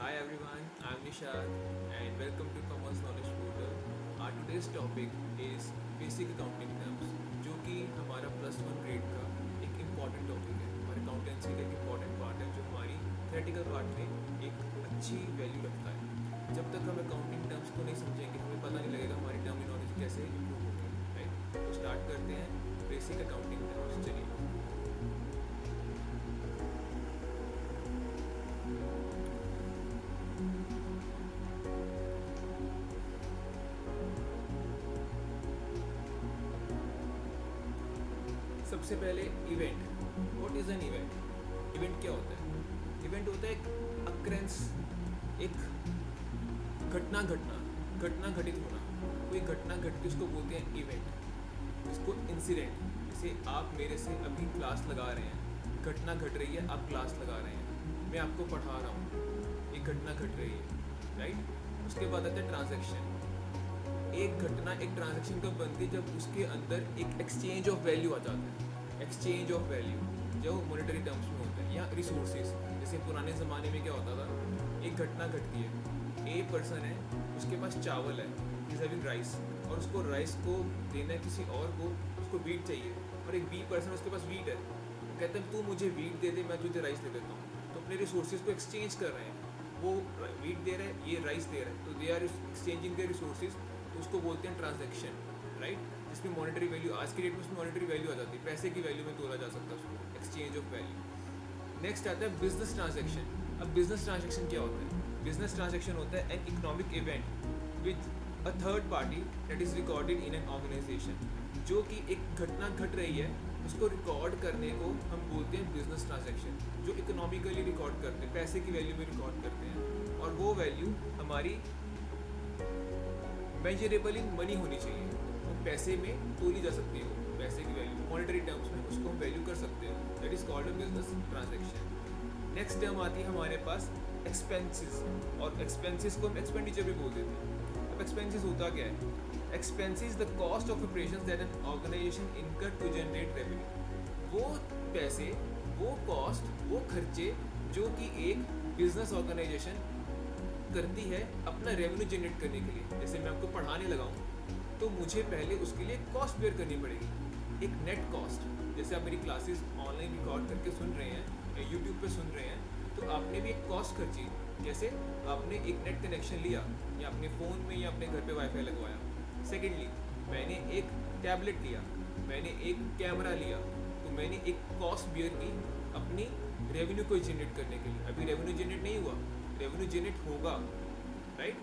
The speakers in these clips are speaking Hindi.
Hi everyone, I'm Nishad and welcome to Commerce Knowledge Portal. Our today's topic is Basic Accounting Terms, जो कि हमारा +1 ग्रेड का एक इम्पॉर्टेंट टॉपिक है और अकाउंटेंसी का एक इम्पॉर्टेंट पार्ट है जो हमारी थेरेटिकल पार्ट में एक अच्छी वैल्यू रखता है। जब तक हम अकाउंटिंग टर्म्स को नहीं समझेंगे हमें पता नहीं लगेगा हमारी टर्मिनोलॉजी कैसे इम्प्रूव होगी, राइट। तो स्टार्ट करते हैं बेसिक अकाउंटिंग टर्म्स। चलिए, सबसे पहले event. What is an event? Event क्या होता है? इवेंट होता है एक अक्रेंस, एक घटना घटना घटना घटित होना। कोई घटना घटती उसको बोलते हैं इवेंट, इसको इंसिडेंट। जैसे आप मेरे से अभी क्लास लगा रहे हैं, घटना घट रही है, आप क्लास लगा रहे हैं, मैं आपको पढ़ा रहा हूँ, एक घटना घट रही है, राइट। उसके बाद आता है ट्रांजैक्शन। एक घटना एक ट्रांजैक्शन कब बनती है? जब उसके अंदर एक एक्सचेंज ऑफ वैल्यू आ जाता है। एक्सचेंज ऑफ वैल्यू जो मॉनेटरी टर्म्स में होता है या रिसोर्सेज। जैसे पुराने ज़माने में क्या होता था, एक घटना घटती है, ए पर्सन है, उसके पास चावल है, इज हैविंग राइस, और उसको राइस को देना है किसी और को, उसको वीट चाहिए, और एक बी पर्सन उसके पास वीट है, वो कहते हैं तू मुझे वीट दे दे, मैं तुझे राइस दे देता हूँ। तो अपने रिसोर्सेज को एक्सचेंज कर रहे हैं, वो वीट दे रहे हैं, ये राइस दे रहे हैं, तो they are exchanging their resources. तो उसको बोलते हैं ट्रांजैक्शन, राइट। जिसमें मॉनेटरी वैल्यू, आज की डेट में उसमें मॉनेटरी वैल्यू आ जाती है, पैसे की वैल्यू में तोला जा सकता है उसको, एक्सचेंज ऑफ वैल्यू। नेक्स्ट आता है बिजनेस ट्रांजैक्शन। अब बिजनेस ट्रांजैक्शन क्या होता है? बिजनेस ट्रांजैक्शन होता है an economic event with a third party that is recorded in an organisation. जो कि एक घटना घट रही है, उसको रिकॉर्ड करने को हम बोलते हैं बिजनेस ट्रांजैक्शन, जो इकोनॉमिकली रिकॉर्ड करते हैं, पैसे की वैल्यू में रिकॉर्ड करते हैं, और वो वैल्यू हमारी मेजरेबल इन मनी होनी चाहिए, वो पैसे में तोली जा सकती है, वो पैसे की वैल्यू मॉनेटरी टर्म्स में उसको हम वैल्यू कर सकते हैं, that is called a business transaction. Next term आती है हमारे पास एक्सपेंसेस, और एक्सपेंसेस को हम एक्सपेंडिचर भी बोल देते हैं। अब एक्सपेंसेस होता क्या है? Expenses the cost of operations that an organisation incur to generate revenue. वो पैसे, वो कॉस्ट, वो खर्चे जो कि एक बिजनेस ऑर्गेनाइजेशन करती है अपना रेवेन्यू जनरेट करने के लिए। जैसे मैं आपको पढ़ाने लगाऊँ तो मुझे पहले उसके लिए कॉस्ट बेयर करनी पड़ेगी, एक नेट कॉस्ट। जैसे आप मेरी क्लासेस ऑनलाइन रिकॉर्ड करके सुन रहे हैं या यूट्यूब पे सुन रहे हैं, तो आपने भी एक कॉस्ट खर्ची। जैसे आपने एक नेट कनेक्शन लिया, या अपने फ़ोन में या अपने घर पे वाईफाई लगवाया। सेकेंडली, मैंने एक टैबलेट लिया, मैंने एक कैमरा लिया, तो मैंने एक कॉस्ट बियर की अपनी रेवेन्यू को जनरेट करने के लिए। अभी रेवेन्यू जनरेट नहीं हुआ, रेवेन्यू जनरेट होगा, राइट।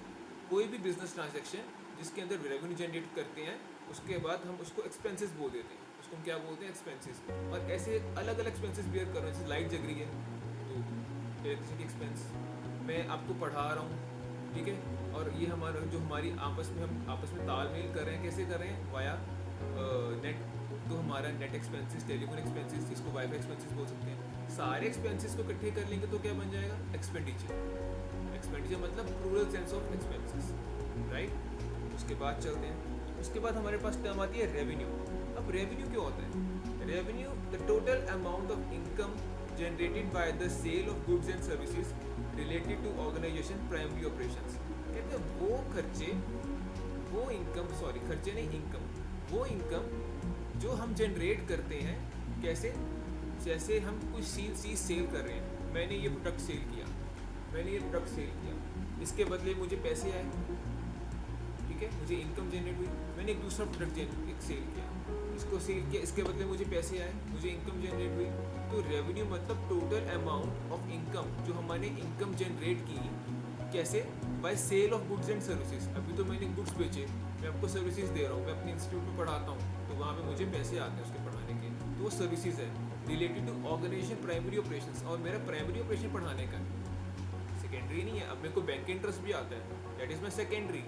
कोई भी बिजनेस ट्रांजैक्शन जिसके अंदर रेवेन्यू जनरेट करते हैं, उसके बाद हम उसको एक्सपेंसेस बोल देते हैं, उसको हम क्या बोलते हैं? एक्सपेंसेस। और ऐसे अलग अलग एक्सपेंसेस बियर कर रहे हैं। जैसे लाइट जग रही है तो इलेक्ट्रिसिटी एक्सपेंस, मैं आपको पढ़ा रहा हूँ, ठीक है, और ये हमारा जो हमारी आपस में हम आपस में तालमेल कर रहे हैं, कैसे कर रहे हैं? Via net. तो हमारा नेट एक्सपेंसेस, टेलीफोन एक्सपेंसेस, जिसको वाईफाई एक्सपेंसेस बोल सकते हैं, सारे एक्सपेंसेस को इकट्ठे कर लेंगे तो क्या बन जाएगा? एक्सपेंडिचर। एक्सपेंडिचर मतलब plural sense of expenses, right. उसके बाद चलते हैं, उसके बाद हमारे पास टर्म आती है रेवेन्यू। अब रेवेन्यू क्या होता है? Revenue the total amount of income generated by the sale of goods and services related to organisation primary operations. कहते हैं वो खर्चे, वो इनकम, सॉरी खर्चे नहीं, इनकम, वो इनकम जो हम जनरेट करते हैं। कैसे? जैसे हम कुछ चीज़ सेल कर रहे हैं, मैंने ये प्रोडक्ट सेल किया, मैंने ये प्रोडक्ट सेल किया, इसके बदले मुझे पैसे आए, ठीक है, मुझे इनकम जनरेट हुई। मैंने एक दूसरा प्रोडक्ट सेल किया, इसको सेल किया, इसके बदले मुझे पैसे आए, मुझे इनकम जनरेट हुई। तो रेवेन्यू मतलब टोटल अमाउंट ऑफ इनकम जो हमारे इनकम जनरेट की, कैसे? By sale of goods and services. अभी तो मैंने गुड्स बेचे, मैं आपको सर्विसेज दे रहा हूँ, मैं अपने इंस्टीट्यूट में पढ़ाता हूँ, तो वहाँ पे मुझे पैसे आते हैं उसके पढ़ाने के, तो वो सर्विसेज है related to organisation primary operations. और मेरा प्राइमरी ऑपरेशन पढ़ाने का सेकेंडरी नहीं है। अब मेरे को बैंक इंटरेस्ट भी आता है, that is my secondary.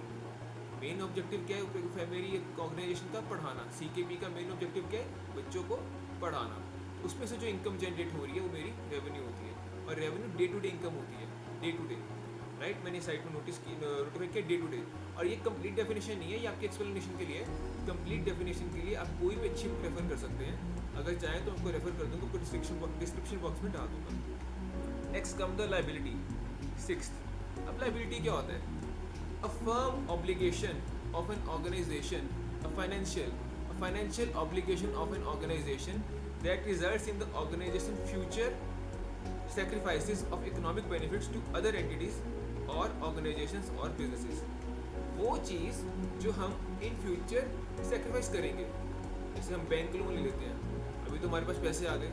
Main objective क्या है मेरी एक ऑर्गेनाइजेशन का? पढ़ाना। सीकेपी का मेन ऑब्जेक्टिव क्या है? बच्चों को पढ़ाना। उसमें से जो इनकम जनरेट हो रही है वो मेरी रेवेन्यू होती है, और revenue day to day income होती है, डे टू डे, राइट। मैंने साइट में नोटिस की, नोटिफाइड किया डे टू डे। और ये कंप्लीट डेफिनेशन नहीं है, ये आपके एक्सप्लेनेशन के लिए। कंप्लीट डेफिनेशन के लिए आप कोई भी अच्छी बुक रेफर कर सकते हैं, अगर चाहें तो आपको रेफर कर दूँगा, डिस्क्रिप्शन बॉक्स में डाल दूँगा। Next come the liability, sixth. अब लाइबिलिटी क्या होता है? A firm obligation of an organization, a financial obligation of an organization that results in the organization's future sacrifices of economic benefits to other entities or organizations or businesses. वो चीज़ जो हम इन फ्यूचर सेक्रीफाइस करेंगे, जैसे हम बैंक लोन ले लेते हैं, अभी तो हमारे पास पैसे आ गए,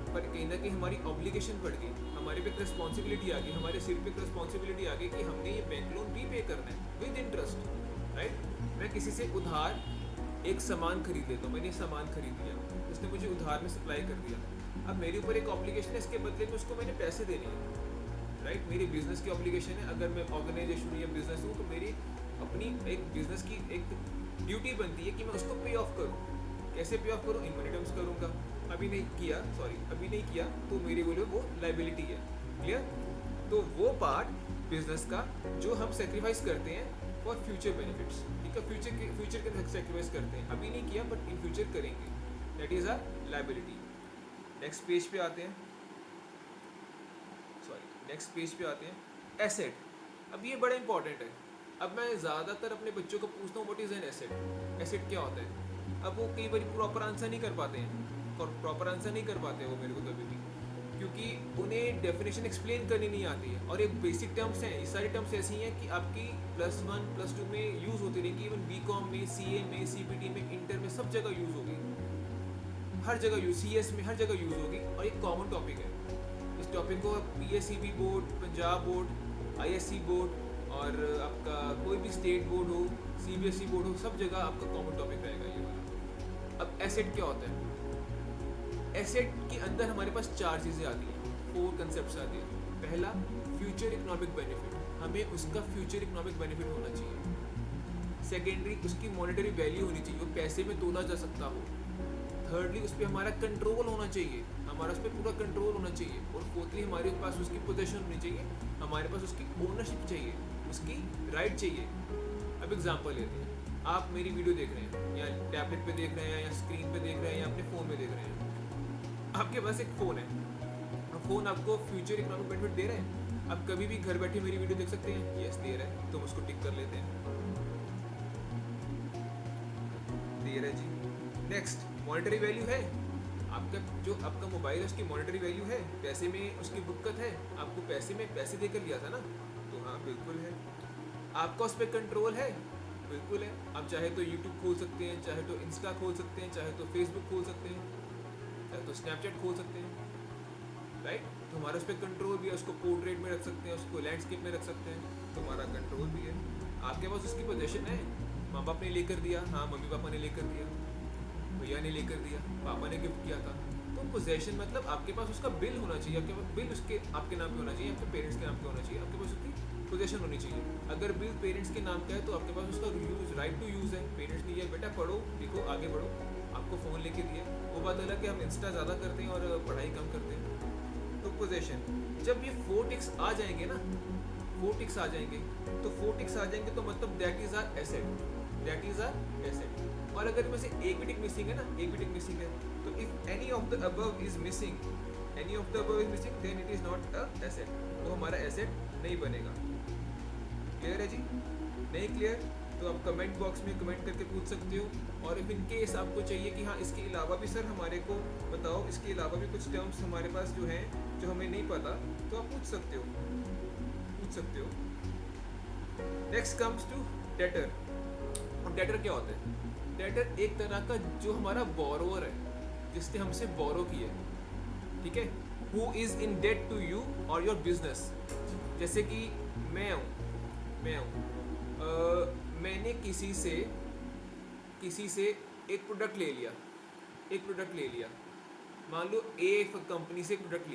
पर कहीं ना कहीं हमारी ऑब्लिगेशन बढ़ गई, हमारे पे एक रिस्पॉन्सिबिलिटी आ गई, हमारे सिर पे एक रिस्पॉन्सिबिलिटी आ गई कि हमने ये बैंक लोन रीपे करना है विद इंटरेस्ट, राइट? मैं किसी से उधार एक सामान खरीद लेता हूँ, मैंने सामान खरीद लिया, उसने मुझे उधार में सप्लाई कर दिया, अब मेरे ऊपर एक ऑब्लिगेशन है, इसके बदले में उसको मैंने पैसे देने हैं, राइट? मेरी बिजनेस की ऑब्लिगेशन है, अगर मैं ऑर्गेनाइजेशन या बिजनेस हूँ तो मेरी अपनी एक बिजनेस की एक ड्यूटी बनती है कि मैं उसको पे ऑफ करूँ। कैसे पे ऑफ करूँ? इन मनी टर्म्स करूँगा। अभी नहीं किया तो मेरे लिए वो लाइबिलिटी है। क्लियर? तो वो पार्ट बिजनेस का जो हम सेक्रीफाइस करते हैं फॉर फ्यूचर बेनिफिट्स, ठीक है? फ्यूचर के सेक्रीफाइस करते हैं, अभी नहीं किया बट इन फ्यूचर करेंगे, that is a liability. Next page पे आते हैं, एसेट। अब ये बड़ा इंपॉर्टेंट है। अब मैं ज़्यादातर अपने बच्चों को पूछता हूँ what is an asset, asset क्या होता है? अब वो कई बार प्रॉपर आंसर नहीं कर पाते वो मेरे को कभी भी, क्योंकि उन्हें डेफिनेशन एक्सप्लेन करनी नहीं आती है, और एक बेसिक टर्म्स हैं, ये सारी टर्म्स ऐसी हैं कि आपकी +1 +2 में यूज़ होती रहेंगी, इवन BCom में, CA में, CPT में, इंटर में, सब जगह यूज़ होगी, हर जगह CS में हर जगह यूज़ होगी, और एक कॉमन टॉपिक है। इस टॉपिक को PSEB board, Punjab board, ISC board और आपका कोई भी स्टेट बोर्ड हो, CBSE बोर्ड हो, सब जगह आपका कॉमन टॉपिक रहेगा ये वाला। अब एसेट क्या होता है? एसेट के अंदर हमारे पास 4 चीज़ें आती हैं, 4 कंसेप्ट आती हैं। पहला, फ्यूचर इकोनॉमिक बेनिफिट, हमें उसका फ्यूचर इकोनॉमिक बेनिफिट होना चाहिए। सेकेंडरी, उसकी मॉनेटरी वैल्यू होनी चाहिए, वो पैसे में तोला जा सकता हो। थर्डली, उस पर हमारा कंट्रोल होना चाहिए, हमारा उस पर पूरा कंट्रोल होना चाहिए। और फोर्थली, हमारे पास उसकी पोजीशन होनी चाहिए, हमारे पास उसकी ओनरशिप चाहिए, उसकी राइट चाहिए। अब एग्जांपल लेते हैं, आप मेरी वीडियो देख रहे हैं, या टैबलेट पे देख रहे हैं, या स्क्रीन पे देख रहे हैं, या अपने फ़ोन में देख रहे हैं। आपके पास एक फ़ोन है, फ़ोन आपको फ्यूचर इकोनॉमिक बेनिफिट दे रहे हैं। आप कभी भी घर बैठे मेरी वीडियो देख सकते हैं, यस दे रहे हैं, तो हम उसको टिक कर लेते हैं, दे रहे जी। नेक्स्ट, मॉनेटरी वैल्यू है, आपका मोबाइल है उसकी मॉनेटरी वैल्यू है, पैसे में उसकी बुक्कत है, आपको पैसे में पैसे देकर लिया था ना, तो हाँ बिल्कुल है। आपका उस पर कंट्रोल है, बिल्कुल है। आप चाहे तो यूट्यूब खोल सकते हैं, चाहे तो इंस्टा खोल सकते हैं, चाहे तो फेसबुक खोल सकते हैं, चाहे तो स्नैपचैट खोल सकते हैं, राइट? तो हमारा उस पर कंट्रोल भी है, उसको पोर्ट्रेट में रख सकते हैं, उसको लैंडस्केप में रख सकते हैं, तो हमारा कंट्रोल भी है। आपके पास उसकी पोजीशन है, माँ बाप ने लेकर दिया, हाँ मम्मी पापा ने लेकर दिया, भैया ने लेकर दिया, पापा ने गिफ्ट किया था, तो पोजेशन मतलब आपके पास उसका बिल होना चाहिए, आपके पास बिल उसके आपके नाम पे होना चाहिए, आपके पेरेंट्स के नाम पे होना चाहिए, आपके पास उसकी पोजेशन होनी चाहिए। अगर बिल पेरेंट्स के नाम का है तो आपके पास उसका यूज़, राइट टू यूज़ है। पेरेंट्स ने ये बेटा पढ़ो लिखो आगे बढ़ो, आपको फ़ोन लेके दिया, वो बात अलग है हम इंस्टा ज़्यादा करते हैं और पढ़ाई कम करते हैं। तो पोजेशन, जब ये 4 टिक्स आ जाएंगे ना, 4 टिक्स आ जाएंगे, तो 4 टिक्स आ जाएंगे तो मतलब दैट इज़ आर एसेट। और अगर में से एक भी टिक मिसिंग है ना, एक भी टिक मिसिंग है, तो if any of the above is missing then it is not a asset, तो हमारा एसेट नहीं बनेगा। क्लियर है जी? नहीं क्लियर तो आप कमेंट बॉक्स में कमेंट करके पूछ सकते हो, और इफ इन केस आपको चाहिए कि हाँ इसके अलावा भी सर हमारे को बताओ, इसके अलावा भी कुछ टर्म्स हमारे पास जो हैं जो हमें नहीं पता, तो आप पूछ सकते हो। Next comes to debtor. और डेटर क्या होता है? डेटर एक तरह का जो हमारा बोरोवर है, जिसने हमसे बोरो किया है, ठीक है? Who is in debt to you और योर बिजनेस। जैसे कि मैं हूँ मैंने किसी से एक प्रोडक्ट ले लिया, मान लो ए कंपनी से एक प्रोडक्ट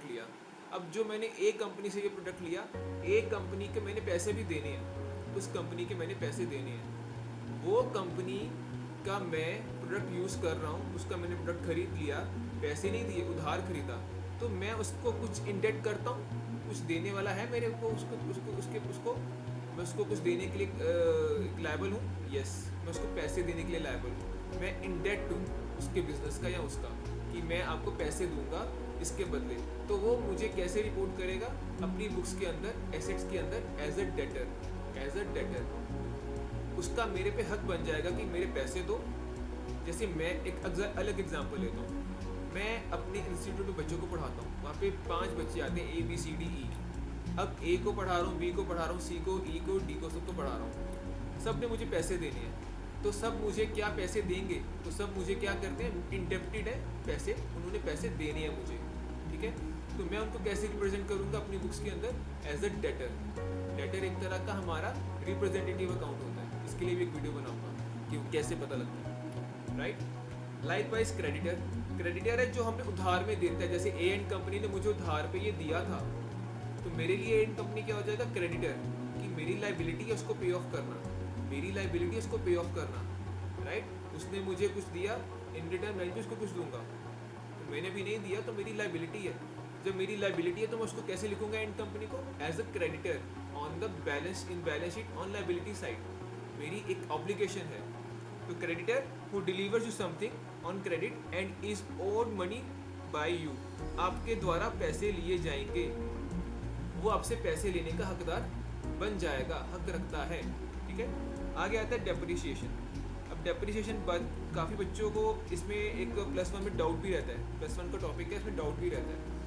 लिया, अब जो मैंने ए कंपनी से ये प्रोडक्ट लिया, ए कंपनी के मैंने पैसे भी देने हैं, उस कंपनी के मैंने पैसे देने हैं, वो कंपनी का मैं प्रोडक्ट यूज़ कर रहा हूँ, उसका मैंने प्रोडक्ट खरीद लिया, पैसे नहीं दिए, उधार खरीदा, तो मैं उसको कुछ इंडेट करता हूँ, कुछ देने वाला है मेरे को, उसको मैं उसको कुछ देने के लिए लायबल हूँ, यस मैं उसको पैसे देने के लिए लायबल हूँ, मैं इंडेट हूँ उसके बिजनेस का या उसका, कि मैं आपको पैसे दूंगा इसके बदले, तो वो मुझे कैसे रिपोर्ट करेगा अपनी बुक्स के अंदर, एसेट्स के अंदर एज अ डेटर। उसका मेरे पे हक बन जाएगा कि मेरे पैसे दो। जैसे मैं एक अलग एग्जांपल लेता हूँ, मैं अपने इंस्टीट्यूट में बच्चों को पढ़ाता हूँ, वहाँ पे 5 बच्चे आते हैं ABCDE। अब A को पढ़ा रहा हूँ, B को पढ़ा रहा हूँ, C को, E को, D को, सबको पढ़ा रहा हूँ। सब ने मुझे पैसे देने हैं, तो सब मुझे क्या पैसे देंगे, तो सब मुझे क्या करते हैं, इंडेप्टेड है पैसे, उन्होंने पैसे देने हैं मुझे, ठीक है। तो मैं उनको कैसे रिप्रेजेंट करूँगा अपनी बुक्स के अंदर एज अ डेटर एक तरह का हमारा रिप्रेजेंटेटिव अकाउंट होता है। इसके लिए भी एक वीडियो बनाऊंगा कि वो कैसे पता लगता है, राइट। लाइकवाइज क्रेडिटर है जो हमें उधार में देता है। जैसे A&N कंपनी ने मुझे उधार पे ये दिया था, तो मेरे लिए A&N कंपनी क्या हो जाएगा, क्रेडिटर, कि मेरी लाइबिलिटी है उसको पे ऑफ करना, मेरी लाइबिलिटी है उसको पे ऑफ करना, राइट। उसने मुझे कुछ दिया, इन रिटर्न मैं भी उसको कुछ दूंगा, तो मैंने भी नहीं दिया तो मेरी लाइबिलिटी है। जब मेरी लाइबिलिटी है तो मैं उसको कैसे लिखूंगा इन कंपनी को, as a creditor on the balance, in balance sheet on liability side, मेरी एक ऑब्लिगेशन है। तो creditor who delivers you something on credit and is owed money by you, आपके द्वारा पैसे लिए जाएंगे, वो आपसे पैसे लेने का हकदार बन जाएगा, हक रखता है, ठीक है। आगे आता है डेप्रिसिएशन। अब डेप्रिसिएशन बाद काफ़ी बच्चों को इसमें एक +1 में डाउट भी रहता है, +1 का टॉपिक है, इसमें डाउट भी रहता है।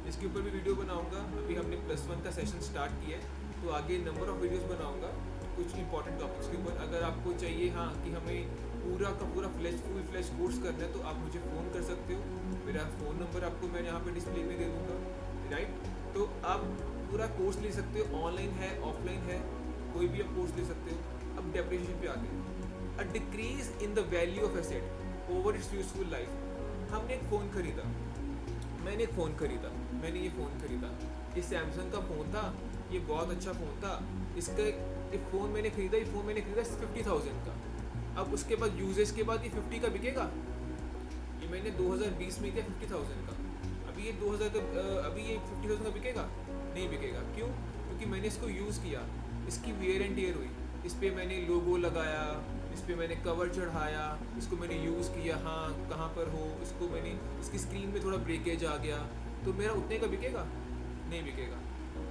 इसके ऊपर भी वीडियो बनाऊंगा। अभी हमने +1 का सेशन स्टार्ट किया है, तो आगे नंबर ऑफ वीडियोस बनाऊंगा कुछ इंपॉर्टेंट टॉपिक्स के ऊपर। अगर आपको चाहिए हाँ कि हमें पूरा का पूरा फुल फ्लैश कोर्स करना है, तो आप मुझे फ़ोन कर सकते हो। मेरा फ़ोन नंबर आपको मैं यहाँ पे डिस्प्ले में दे दूँगा, राइट। तो आप पूरा कोर्स ले सकते हो, ऑनलाइन है, ऑफलाइन है, कोई भी आप कोर्स ले सकते हो। अब डेप्रिसिएशन पे आते हैं। A decrease in the value of asset over it's useful life. हमने एक फ़ोन खरीदा, मैंने ये फ़ोन खरीदा, ये सैमसंग का फ़ोन था, ये बहुत अच्छा फ़ोन था। इसका ये फ़ोन मैंने खरीदा 50,000 का। अब उसके बाद यूजेज के बाद ये 50 का बिकेगा। ये मैंने 2020 में दिया 50,000 का, अभी ये 50,000 का बिकेगा? नहीं बिकेगा। क्यों? क्योंकि मैंने इसको यूज़ किया, इसकी वेयर एंड टेयर हुई, इस पर मैंने लोगो लगाया, इस पर मैंने कवर चढ़ाया, इसको मैंने यूज़ किया, हाँ कहाँ पर हो, इसको मैंने, इसकी स्क्रीन में थोड़ा ब्रेकेज आ गया, तो मेरा उतने का बिकेगा? नहीं बिकेगा।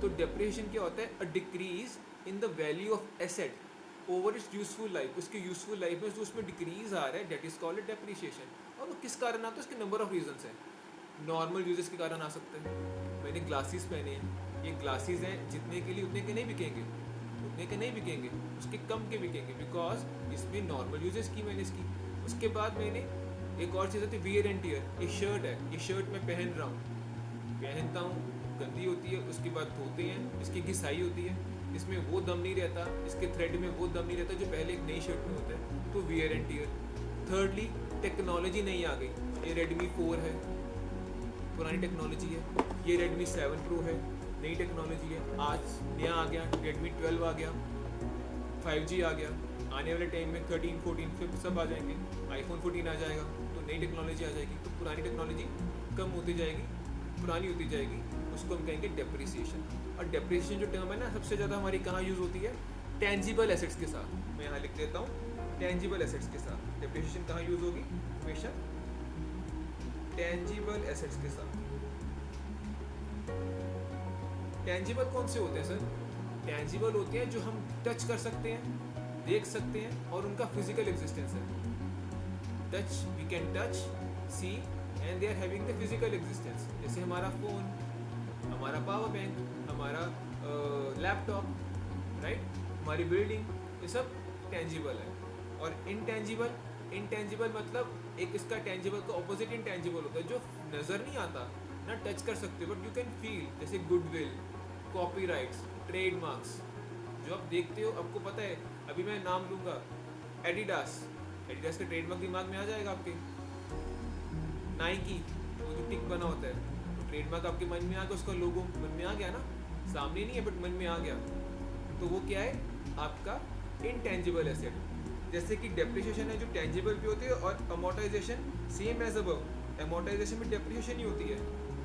तो डेप्रिसिएशन क्या होता है? A decrease in the value of asset over it's useful life. उसकी यूजफुल लाइफ में जो उसमें डिक्रीज आ रहा है, डेट इज कॉल्ड डेप्रिसिएशन। और वो किस कारण आता है? उसके नंबर ऑफ रीजंस हैं। नॉर्मल यूजेस के कारण आ सकते हैं। मैंने ग्लासेस पहने हैं, ये ग्लासेस हैं, जितने के लिए उतने के नहीं बिकेंगे, उसके कम के बिकेंगे, बिकॉज इसमें नॉर्मल यूजेस की मैंने इसकी। उसके बाद मैंने एक और चीज़ होती है वियर एंड टियर। ये शर्ट है, ये शर्ट मैं पहनता हूँ, गंदी होती है, उसके बाद धोते हैं, इसकी घिसाई होती है, इसमें वो दम नहीं रहता, इसके थ्रेड में वो दम नहीं रहता जो पहले एक नई शर्ट में होता है, तो wear and tear. Thirdly technology नई आ गई, ये Redmi 4 है, पुरानी टेक्नोलॉजी है, ये Redmi 7 Pro है, नई टेक्नोलॉजी है। आज नया आ गया Redmi 12 आ गया, 5G आ गया, आने वाले टाइम में 13, 14, 15 सब आ जाएंगे, iPhone 14 आ जाएगा, तो नई टेक्नोलॉजी आ जाएगी। तो पुरानी टेक्नोलॉजी कम होती जाएगी, पुरानी होती जाएगी, उसको हम कहेंगे डेप्रिसिएशन। और डेप्रिसिएशन जो टर्म है ना, सबसे ज़्यादा हमारी कहाँ यूज़ होती है? टेंजिबल एसेट्स के साथ। मैं यहाँ लिख देता हूँ, टेंजिबल एसेट्स के साथ डेप्रिसिएशन कहाँ यूज़ होगी? हमेशा टेंजिबल एसेट्स के साथ। टेंजिबल कौन से होते हैं सर? टेंजिबल होते हैं जो हम टच कर सकते हैं, देख सकते हैं, और उनका फिजिकल एग्जिस्टेंस है। Touch, we can touch, see, and they are having the physical existence. जैसे हमारा फ़ोन, हमारा पावर बैंक, हमारा लैपटॉप, राइट, हमारी बिल्डिंग, ये सब टेंजिबल है। और इनटेंजिबल मतलब एक इसका टेंजिबल का ऑपोजिट इनटेंजिबल होता है, जो नज़र नहीं आता, ना टच कर सकते, बट यू कैन फील, जैसे गुडविल, कॉपीराइट्स, ट्रेडमार्क्स, जो आप देखते हो, आपको पता है। अभी मैं नाम लूँगा एडिडास का ट्रेडमार्क दिमाग में आ जाएगा आपके। नाइकी, वो जो टिक बना होता है, तो ट्रेडमार्क आपके मन में आ गया, उसका लोगो मन में आ गया ना, सामने नहीं है बट मन में आ गया, तो वो क्या है? आपका इनटेंजिबल एसेट। जैसे कि डेप्रिसिएशन है जो टेंजिबल भी होती है, और amortisation same as above. Amortisation में डेप्रिसिएशन ही होती है,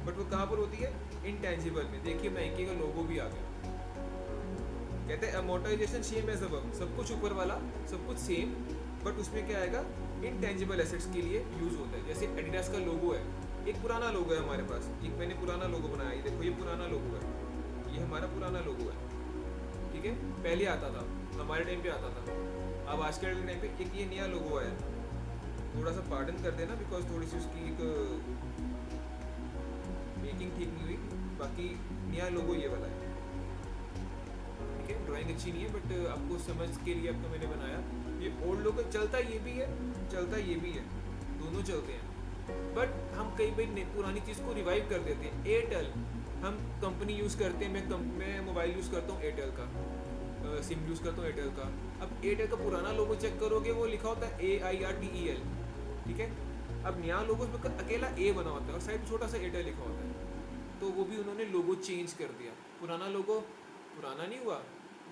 बट वो कहाँ पर होती है? इनटेंजिबल में। देखिए नाइकी का लोगो भी आ गया, कहते हैं अमोर्टाइजेशन सेम एज अबव, सब कुछ ऊपर वाला, सब कुछ सेम, बट उसमें क्या आएगा? इनटेंजिबल एसेट्स के लिए यूज़ होता है। जैसे एडिडास का लोगो है, एक पुराना लोगो है हमारे पास, एक मैंने पुराना लोगो बनाया, ये देखो ये पुराना लोगो है, ये हमारा पुराना लोगो है, ठीक है, पहले आता था, हमारे टाइम पे आता था। अब आज के टाइम पे एक ये नया लोगो आया, थोड़ा सा पार्डन कर देना बिकॉज थोड़ी सी उसकी एक मेकिंग ठीक नहीं हुई, बाकी नया लोगो ये वाला है, ठीक है। ड्राइंग अच्छी नहीं है बट आपको समझ के लिए आपको मैंने बनाया। ये ओल्ड लोगो चलता ये भी है, चलता ये भी है, दोनों चलते हैं, बट हम कई बार पुरानी चीज़ को रिवाइव कर देते हैं। एयरटेल हम कंपनी यूज़ करते हैं, मैं मोबाइल यूज़ करता हूँ एयरटेल का, सिम यूज़ करता हूँ एयरटेल का। अब एयरटेल का पुराना लोगो चेक करोगे, वो लिखा होता है AIRTEL, ठीक है। अब नया लोगो उसमें अकेला ए बना होता है और साइड छोटा सा एयरटेल लिखा होता है, तो वो भी उन्होंने लोगो चेंज कर दिया। पुराना लोगो पुराना नहीं हुआ,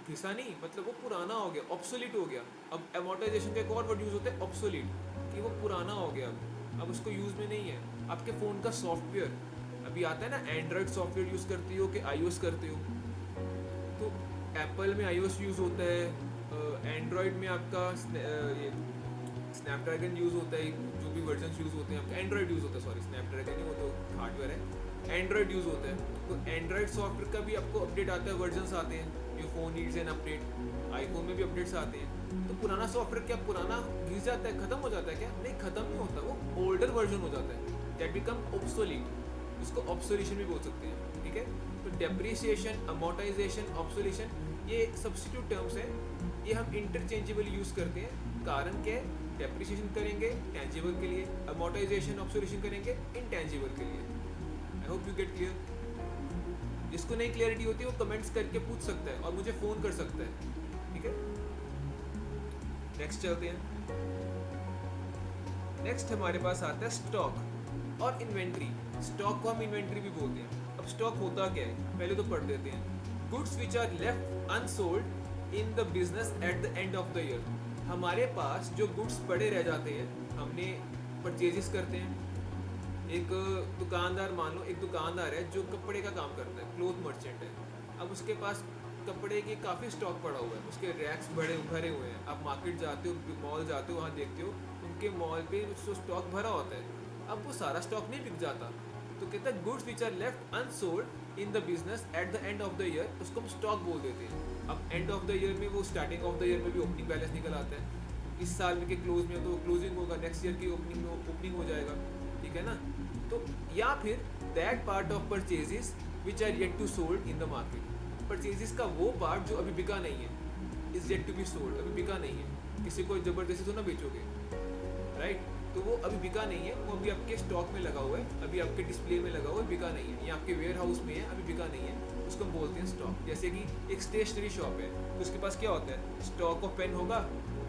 घिसा नहीं, मतलब वो पुराना हो गया, ऑब्सोलीट हो गया। अब एमोर्टाइजेशन का एक और वर्ड यूज़ होता है ऑब्सोलीट, कि वो पुराना हो गया, अब उसको यूज़ में नहीं है। आपके फ़ोन का सॉफ्टवेयर अभी आता है ना, एंड्रॉयड सॉफ्टवेयर यूज़ करती हो कि iOS करते हो, तो एप्पल में iOS यूज़ होता है, एंड्रॉयड में आपका ये स्नैपड्रैगन यूज़ होता है, जो भी वर्जन यूज़ होते हैं आपका एंड्रॉयड यूज़ होता है, सॉरी स्नैपड्रैगन नहीं, वो तो हार्डवेयर है, एंड्रॉयड यूज़ होता है। तो एंड्रॉयड सॉफ्टवेयर का भी आपको अपडेट आता है, वर्जन्स आते हैं, ये phone needs an update, iPhone में भी अपडेट्स आते हैं। तो पुराना सॉफ्टवेयर क्या पुराना घिस जाता है, ख़त्म हो जाता है क्या? नहीं, ख़त्म नहीं होता, वो ओल्डर वर्जन हो जाता है, दैट बिकम ऑब्सोलीट, इसको ऑब्सोल्यूशन भी बोल सकते हैं, ठीक है। तो डेप्रिसिएशन, अमोर्टाइजेशन, ऑब्सोल्यूशन, ये सब्स्टिट्यूट टर्म्स हैं, ये हम इंटरचेंजेबल यूज़ करते हैं। कारण क्या है? डेप्रिसिएशन करेंगे टेंजिबल के लिए, अमोर्टाइजेशन ऑब्सोल्यूशन करेंगे इनटेंजिबल के लिए। I hope you get clear. जिसको नहीं क्लियरिटी होती है वो कमेंट्स करके पूछ सकता है और मुझे फ़ोन कर सकता है, ठीक है। नेक्स्ट चलते हैं। नेक्स्ट हमारे पास आता है स्टॉक और इन्वेंट्री। स्टॉक को हम इन्वेंट्री भी बोलते हैं। अब स्टॉक होता क्या है पहले तो पढ़ देते हैं। Goods which are left unsold in the business at the end of the year. हमारे पास जो गुड्स पड़े रह जाते हैं, हमने परचेजेस करते हैं। एक दुकानदार, मान लो एक दुकानदार है जो कपड़े का काम करता है, क्लोथ मर्चेंट है। अब उसके पास कपड़े के काफ़ी स्टॉक पड़ा हुआ है, उसके रैक्स बड़े भरे हुए हैं। आप मार्केट जाते हो, मॉल जाते हो, वहाँ देखते हो उनके मॉल पे जो स्टॉक भरा होता है। अब वो सारा स्टॉक नहीं बिक जाता, तो कहता है goods which are left unsold in the business at the end of the year, उसको हम स्टॉक बोल देते हैं। अब एंड ऑफ द ईयर में वो स्टार्टिंग ऑफ द ईयर में भी ओपनिंग बैलेंस निकल आता है। इस साल में के क्लोज में तो क्लोजिंग होगा, नेक्स्ट ईयर की ओपनिंग में ओपनिंग हो जाएगा, ठीक है ना। तो या फिर that part of purchases which are yet to sold in the market. Purchases का वो पार्ट जो अभी बिका नहीं है, is yet to be sold, अभी बिका नहीं है, किसी को ज़बरदस्ती तो ना बेचोगे, राइट। तो वो अभी बिका नहीं है, वो अभी आपके स्टॉक में लगा हुआ है, अभी आपके डिस्प्ले में लगा हुआ है, बिका नहीं है, या आपके वेयर हाउस में है, अभी बिका नहीं है, उसको हम बोलते हैं स्टॉक। जैसे कि एक स्टेशनरी शॉप है, तो उसके पास क्या होता है? स्टॉक ऑफ पेन होगा,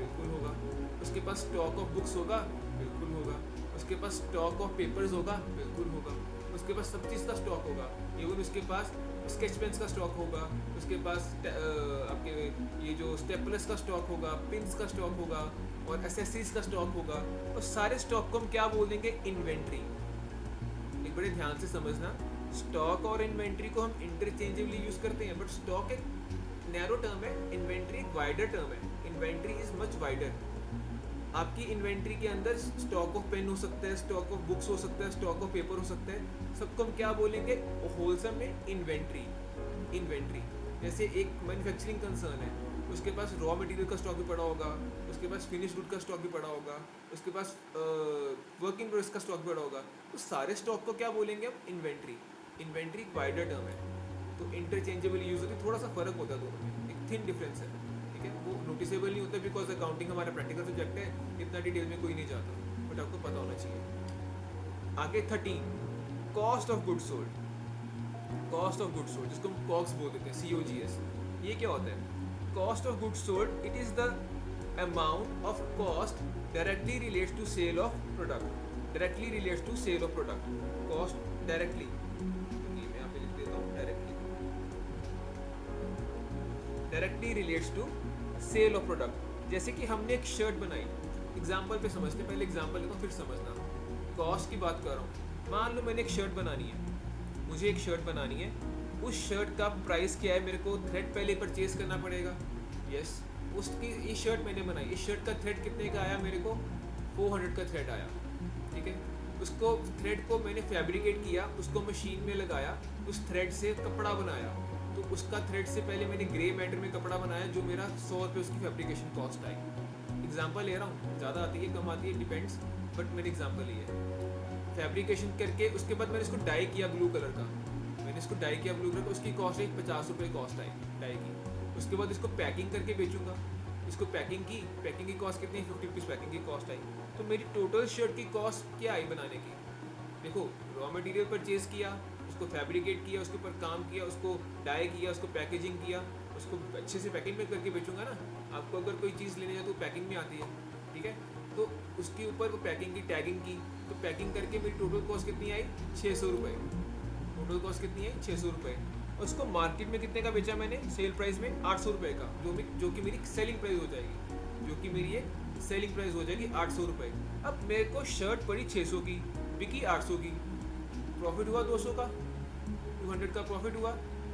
बिल्कुल होगा। उसके पास स्टॉक ऑफ बुक्स होगा, बिल्कुल होगा। उसके पास स्टॉक ऑफ पेपर्स होगा, बिल्कुल होगा। उसके पास सब चीज़ का स्टॉक होगा, इवन उसके पास स्केच पेन्स का स्टॉक होगा, उसके पास आपके ये जो स्टेपलर्स का स्टॉक होगा, पिन्स का स्टॉक होगा और एसेसरीज का स्टॉक होगा। और सारे स्टॉक को हम क्या बोल देंगे? इन्वेंट्री। एक बड़े ध्यान से समझना, स्टॉक और इन्वेंट्री को हम इंटरचेंजेबली यूज़ करते हैं, बट स्टॉक एक नैरो टर्म है, इन्वेंट्री एक वाइडर टर्म है। Inventory is much wider. आपकी इन्वेंट्री के अंदर स्टॉक ऑफ पेन हो सकता है, स्टॉक ऑफ बुक्स हो सकता है, स्टॉक ऑफ पेपर हो सकता है, सबको हम क्या बोलेंगे? होलसम में इन्वेंट्री। इन्वेंट्री जैसे एक मैन्युफैक्चरिंग कंसर्न है, उसके पास रॉ मटेरियल का स्टॉक भी पड़ा होगा, उसके पास फिनिश गुड का स्टॉक भी पड़ा होगा, उसके पास वर्क इन प्रोग्रेस का स्टॉक पड़ा होगा, तो सारे स्टॉक को क्या बोलेंगे हम? इन्वेंट्री। इन्वेंट्री एक वाइडर टर्म है, तो इंटरचेंजेबल यूज होती है, थोड़ा सा फर्क होता है दोनों में, एक थिन डिफरेंस है, ठीक है। वो नोटिसेबल नहीं होता बिकॉज अकाउंटिंग हमारा प्रैक्टिकल सब्जेक्ट है, इतना डिटेल में कोई नहीं जाता, बट आपको पता होना चाहिए। आगे 13, cost of goods sold. Cost of goods sold जिसको हम कॉक्स बोल देते हैं, COGS। ये क्या होता है? Cost of goods sold, it is the amount of cost directly relates to sale of product. Directly relates to sale of product. Cost directly, मैं यहाँ पे लिख देता हूँ directly. Directly relates to sale of product. जैसे कि हमने एक शर्ट बनाई, एग्जाम्पल पे समझते, पहले एग्जाम्पल लेता हूँ फिर समझना। कॉस्ट की बात कर रहा हूँ। मान लो मैंने एक शर्ट बनानी है, मुझे एक शर्ट बनानी है, उस शर्ट का प्राइस क्या है? मेरे को थ्रेड पहले परचेज करना पड़ेगा, यस। उसकी ये शर्ट मैंने बनाई, इस शर्ट का थ्रेड कितने का आया? मेरे को 400 का थ्रेड आया, ठीक है। उसको थ्रेड को मैंने फैब्रिकेट किया, उसको मशीन में लगाया, उस थ्रेड से कपड़ा बनाया। तो उसका थ्रेड से पहले मैंने ग्रे मैटर में कपड़ा बनाया, जो मेरा 100 रुपये उसकी फैब्रिकेशन कॉस्ट आई। एग्जाम्पल ले रहा हूँ, ज़्यादा आती है कम आती है डिपेंड्स, बट मैंने एग्जाम्पल लिया है। फैब्रिकेशन करके उसके बाद मैंने इसको डाई किया ब्लू कलर का, मैंने इसको डाई किया ब्लू कलर का, उसकी कॉस्ट आई 50 रुपये कॉस्ट आई डाई की। उसके बाद इसको पैकिंग करके बेचूंगा, इसको पैकिंग की कॉस्ट कितनी, 50 रुपीज़ पैकिंग की कॉस्ट आई। तो मेरी टोटल शर्ट की कॉस्ट क्या आई बनाने की? देखो, रॉ मटेरियल परचेज किया, उसको फैब्रिकेट किया, उसके ऊपर काम किया, उसको डाई किया, उसको पैकेजिंग किया, उसको अच्छे से पैकिंग में करके बेचूंगा ना। आपको अगर कोई चीज़ लेने जाए तो पैकिंग में आती है, ठीक है। तो उसके ऊपर वो पैकिंग की, टैगिंग की, तो पैकिंग करके मेरी टोटल कॉस्ट कितनी आई, 600 रुपये। टोटल कॉस्ट कितनी है, 600 रुपये। उसको मार्केट में कितने का बेचा मैंने, सेल प्राइस में 800 रुपये का, जो कि मेरी सेलिंग प्राइस हो जाएगी, जो कि मेरी ये सेलिंग प्राइस हो जाएगी 800 रुपये। अब मेरे को शर्ट पड़ी 600 की, बिकी 800 की, प्रॉफिट हुआ 200 का, 200 का प्रॉफिट हुआ।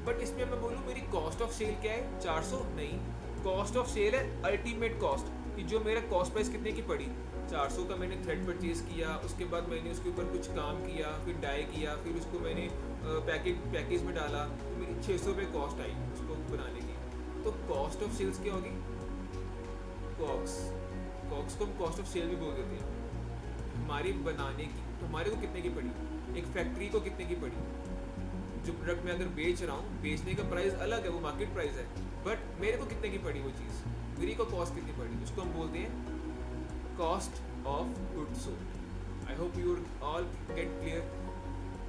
बट इसमें मैं बोलूँ मेरी कॉस्ट ऑफ सेल क्या है, 400 नहीं, कॉस्ट ऑफ सेल है अल्टीमेट कॉस्ट, कि जो मेरा कॉस्ट प्राइस कितने की पड़ी, 400 का मैंने थ्रेड परचेज किया, उसके बाद मैंने उसके ऊपर कुछ काम किया, फिर डाई किया, फिर उसको मैंने पैकेज में डाला, तो मेरी 600 रुपये कॉस्ट आई उसको बनाने की। तो कॉस्ट ऑफ सेल्स क्या होगी, कॉक्स को हम कॉस्ट ऑफ सेल भी बोल देते हैं। हमारी बनाने की, तो हमारे को कितने की पड़ी, एक फैक्ट्री को कितने की पड़ी, जो प्रोडक्ट मैं अगर बेच रहा हूँ, बेचने का प्राइस अलग है, वो मार्केट प्राइस है, बट मेरे को कितने की पड़ी वो चीज़, मेरी को कॉस्ट कितनी पड़ी, उसको हम बोलते हैं cost of goods sold. I hope you all get clear.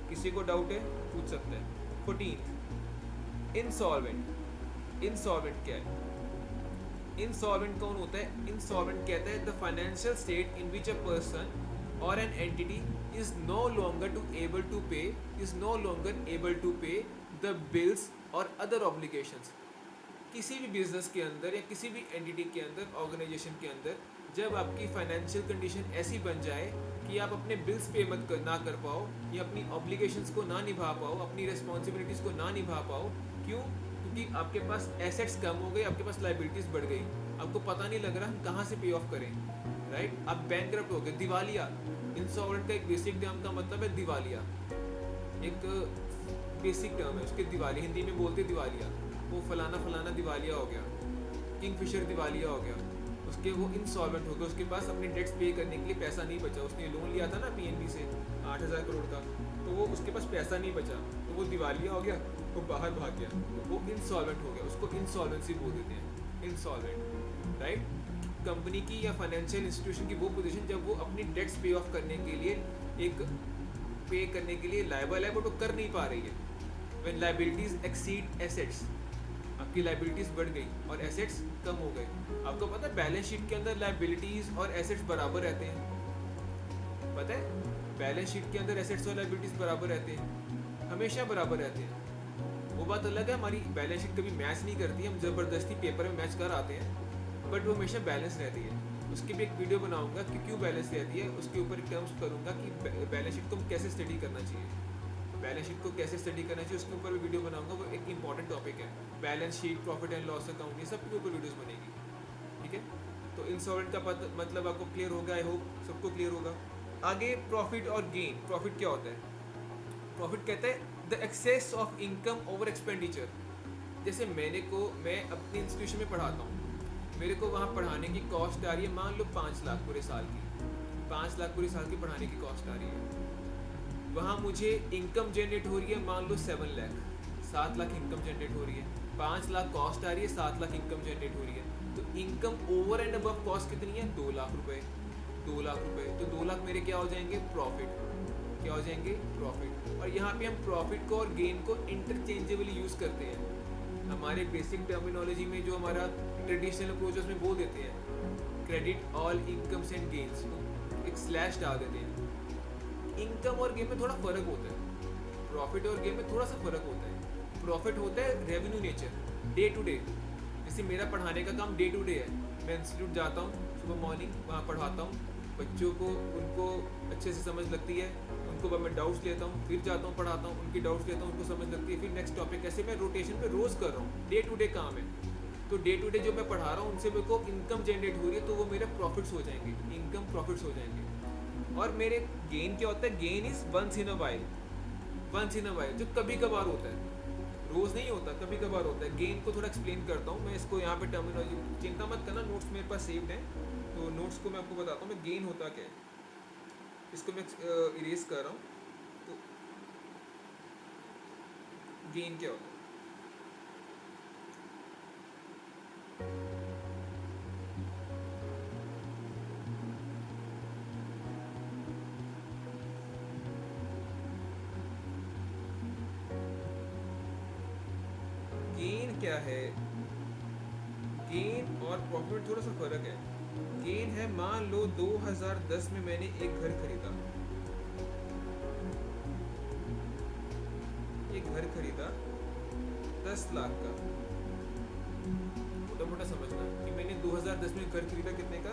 किसी को डाउट है पूछ सकते हैं। 14 इंसॉल्वेंट। इंसॉल्वेंट क्या है, इंसॉल्वेंट कौन होता है, इंसॉल्वेंट कहता है the financial state in which a person or an entity is no longer able to pay the bills or other obligations। किसी भी बिजनेस के अंदर या किसी भी एंटिटी के अंदर, ऑर्गेनाइजेशन के अंदर, जब आपकी फाइनेंशियल कंडीशन ऐसी बन जाए कि आप अपने बिल्स पे ना कर पाओ, या अपनी ऑब्लिगेशंस को ना निभा पाओ, अपनी रिस्पॉन्सिबिलिटीज़ को ना निभा पाओ, क्यों? क्योंकि आपके पास एसेट्स कम हो गए, आपके पास लाइबिलिटीज़ बढ़ गई, आपको पता नहीं लग रहा हम कहाँ से पे ऑफ करें, राइट। आप बैंकरप्ट हो गए, दिवालिया। इंसॉल्वेंट का एक बेसिक टर्म का मतलब है दिवालिया, एक बेसिक टर्म है उसके, दिवालिया हिंदी में बोलते दिवालिया, वो फलाना फलाना दिवालिया हो गया, किंगफिशर दिवालिया हो गया, उसके वो इंसॉल्वेंट हो गया, उसके पास अपने डेट्स पे करने के लिए पैसा नहीं बचा, उसने लोन लिया था ना पीएनबी से 8,000 करोड़ का, तो वो उसके पास पैसा नहीं बचा, तो वो दिवालिया हो गया, वो बाहर भाग गया, तो वो इंसॉल्वेंट हो गया, उसको इंसॉल्वेंसी बोल देते हैं, इंसॉल्वेंट, राइट। कंपनी की या फाइनेंशियल इंस्टीट्यूशन की वो पोजीशन जब वो अपनी डेट्स पे ऑफ करने के लिए, एक पे करने के लिए लायबल है, बट वो कर नहीं पा रही है। व्हेन लायबिलिटीज एक्सीड एसेट्स, आपकी लायबिलिटीज बढ़ गई और एसेट्स कम हो गए। आपको पता है बैलेंस शीट के अंदर लायबिलिटीज और एसेट्स बराबर रहते हैं, पता है बैलेंस शीट के अंदर एसेट्स और लायबिलिटीज बराबर रहते हैं, हमेशा बराबर रहते हैं। वो बात अलग है, हमारी बैलेंस शीट कभी मैच नहीं करती, हम ज़बरदस्ती पेपर में मैच कर आते हैं, बट वो हमेशा बैलेंस रहती है। उसकी भी एक वीडियो बनाऊंगा कि क्यों बैलेंस रहती है, उसके ऊपर टर्म्स करूंगा कि बैलेंस शीट को कैसे स्टडी करना चाहिए, बैलेंस शीट को कैसे स्टडी करना चाहिए, उसके ऊपर भी वीडियो बनाऊंगा। वो एक इंपॉर्टेंट टॉपिक है, balance sheet, profit and loss account, ये सब के ऊपर वीडियोस बनेगी, ठीक है। तो इंसॉल्वेंट का मतलब आपको क्लियर होगा, आई होप सबको क्लियर होगा। आगे प्रॉफिट और गेन। प्रॉफिट क्या होता है, प्रॉफिट कहता है the excess of income over expenditure. जैसे मैं अपनी इंस्टीट्यूशन में पढ़ाता हूँ, मेरे को वहाँ पढ़ाने की कॉस्ट आ रही है, मान लो 5 लाख पूरे साल की, 5 लाख पूरे साल की पढ़ाने की कॉस्ट आ रही है। वहाँ मुझे इनकम जनरेट हो रही है, मान लो 7 लाख, 7 लाख इनकम जनरेट हो रही है, 5 लाख कॉस्ट आ रही है, 7 लाख इनकम जनरेट हो रही है। तो income over and above cost कितनी है, 2 लाख रुपये, 2 लाख रुपये। तो 2 लाख मेरे क्या हो जाएंगे, प्रॉफिट, क्या हो जाएंगे, प्रॉफिट। और यहाँ पे हम प्रॉफिट को और गेन को इंटरचेंजेबली यूज़ करते हैं। हमारे बेसिक टर्मिनोलॉजी में जो हमारा ट्रेडिशनल अप्रोच में बोल देते हैं credit all incomes and gains, एक स्लैश डाल देते हैं। इनकम और गेन में थोड़ा फर्क होता है, प्रॉफिट और गेन में थोड़ा सा फर्क होता है। प्रॉफिट होता है revenue nature, day to day. जैसे मेरा पढ़ाने का काम डे टू डे है, मैं इंस्टीट्यूट जाता हूँ सुबह मॉर्निंग, वहाँ पढ़ाता हूँ बच्चों को, उनको अच्छे से समझ लगती है, उनको मैं डाउट्स लेता हूँ, फिर जाता हूँ पढ़ाता हूँ, उनकी डाउट्स लेता हूँ, उनको समझ लगती है, फिर नेक्स्ट टॉपिक। ऐसे मैं रोटेशन पे रोज़ कर रहा हूँ, डे टू डे काम है। तो डे टू डे जो मैं पढ़ा रहा हूँ उनसे मेरे को इनकम जनरेट हो रही है, तो वो मेरे प्रॉफिट्स हो जाएंगे, इनकम प्रॉफिट्स हो जाएंगे। और मेरे गेन क्या होता है, gain is once in a while, once in a while, जो कभी कभार होता है, रोज नहीं होता, कभी कभार होता है। गेन को थोड़ा एक्सप्लेन करता हूँ मैं, इसको यहाँ पे टर्मिनोलॉजी चिंता मत करना, नोट्स मेरे पास सेव्ड हैं, तो नोट्स को मैं आपको बताता हूँ मैं गेन होता क्या है। इसको मैं इरेज कर रहा हूँ। तो गेन क्या होता है, गेन क्या है, गेन और प्रॉफिट थोड़ा सा फर्क है। गेन है, मान लो 2010 में मैंने एक घर खरीदा, एक घर खरीदा 10 लाख का, मोटा मोटा समझना कि मैंने 2010 में घर खरीदा कितने का,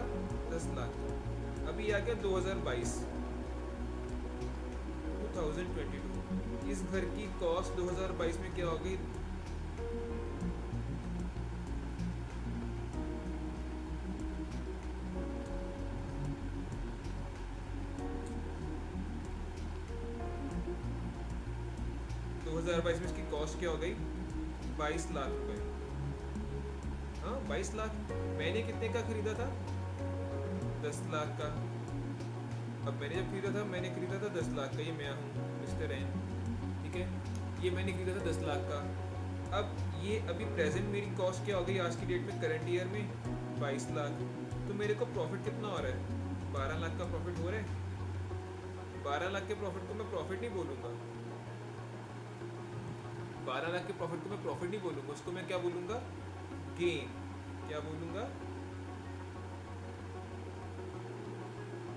10 लाख का। अभी आ गया 2022, 2022, इस घर की कॉस्ट 2022 में क्या होगी, 2022 में इसकी कॉस्ट क्या हो गई, 22 लाख रुपए। हाँ 22 लाख, मैंने कितने का खरीदा था, 10 लाख का। अब मैंने जब खरीदा था, मैंने खरीदा था 10 लाख का, ये मैं हूँ मिस्टर एन, ठीक है, ये मैंने खरीदा था 10 लाख का। अब ये अभी प्रेजेंट मेरी कॉस्ट क्या हो गई आज की डेट में, करंट ईयर में 22 लाख, तो मेरे को प्रॉफिट कितना हो रहा है, 12 लाख का प्रॉफिट हो रहा है। 12 लाख के प्रॉफिट को मैं प्रॉफिट नहीं बोलूँगा, 12 लाख के प्रॉफिट को मैं प्रॉफिट नहीं बोलूँगा, उसको मैं क्या बोलूँगा, गेन। क्या बोलूँगा,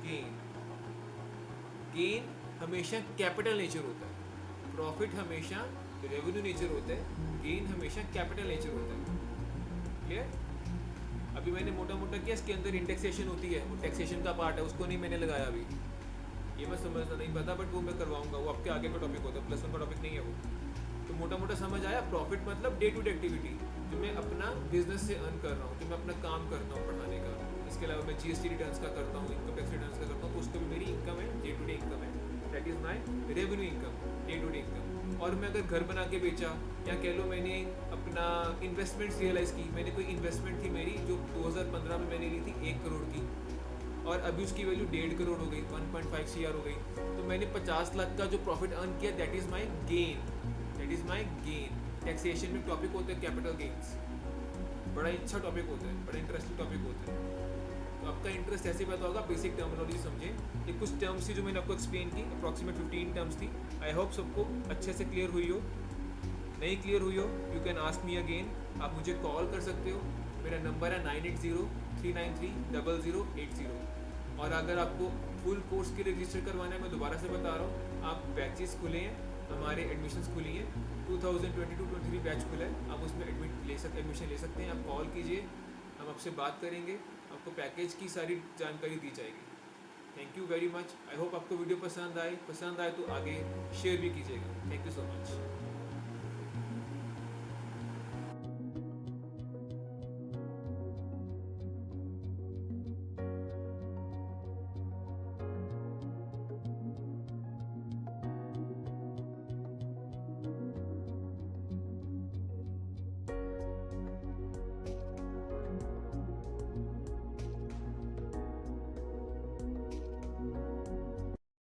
गेन। गेन हमेशा कैपिटल नेचर होता है, प्रॉफिट हमेशा रेवेन्यू नेचर होता है, गेन हमेशा कैपिटल नेचर होता है। क्लियर। अभी मैंने मोटा मोटा किया, इसके अंदर इंडेक्सेशन होती है, वो टैक्सेशन का पार्ट है, उसको नहीं मैंने लगाया अभी, ये मैं समझना नहीं पता, बट वो मैं करवाऊंगा, वो आपके आगे का टॉपिक होता है, +1 का टॉपिक नहीं है वो। तो मोटा मोटा समझ आया, प्रॉफिट मतलब डे टू डे एक्टिविटी, जो मैं अपना बिजनेस से अर्न कर रहा हूँ, जो मैं अपना काम करता हूँ पढ़ाने का। इसके अलावा मैं GST रिटर्न्स का करता हूँ, इनकम टैक्स रिटर्न्स का करता हूँ, तो उसको भी मेरी इनकम है, डे टू डे इनकम है, that is my revenue income, day to day income. और मैं अगर घर बना के बेचा, या कह लो मैंने अपना इन्वेस्टमेंट्स रियलाइज़ की, मैंने कोई इन्वेस्टमेंट थी मेरी जो 2015 में मैंने ली थी 1 करोड़ की, और अभी उसकी वैल्यू 1.5 करोड़ हो गई, 1.5 CR हो गई, तो मैंने 50 लाख का जो प्रॉफिट अर्न किया, that is my gain, that is my gain. Taxation में टॉपिक होता है कैपिटल गेन्स, बड़ा अच्छा टॉपिक होता है, बड़ा इंटरेस्टिंग टॉपिक होता है। तो आपका इंटरेस्ट ऐसे पैदा होगा, बेसिक टर्मिनोलॉजी समझें। ये कुछ टर्म्स थी जो मैंने आपको एक्सप्लेन की, अप्रॉक्सीमेट 15 टर्म्स थी। आई होप सबको अच्छे से क्लियर हुई हो, नहीं क्लियर हुई हो you can ask me again, आप मुझे कॉल कर सकते हो, मेरा नंबर है 9803930080। और अगर आपको फुल कोर्स के लिए रजिस्टर करवाना है, मैं दोबारा से बता रहा हूँ, आप बैचेस खुले हैं, हमारे एडमिशन्स खुली हैं, 2022-23 बैच खुला है, आप उसमें एडमिशन ले सकते हैं। आप कॉल कीजिए, हम आपसे बात करेंगे, आपको पैकेज की सारी जानकारी दी जाएगी। Thank you very much. I hope आपको वीडियो पसंद आए तो आगे शेयर भी कीजिएगा। Thank you so much.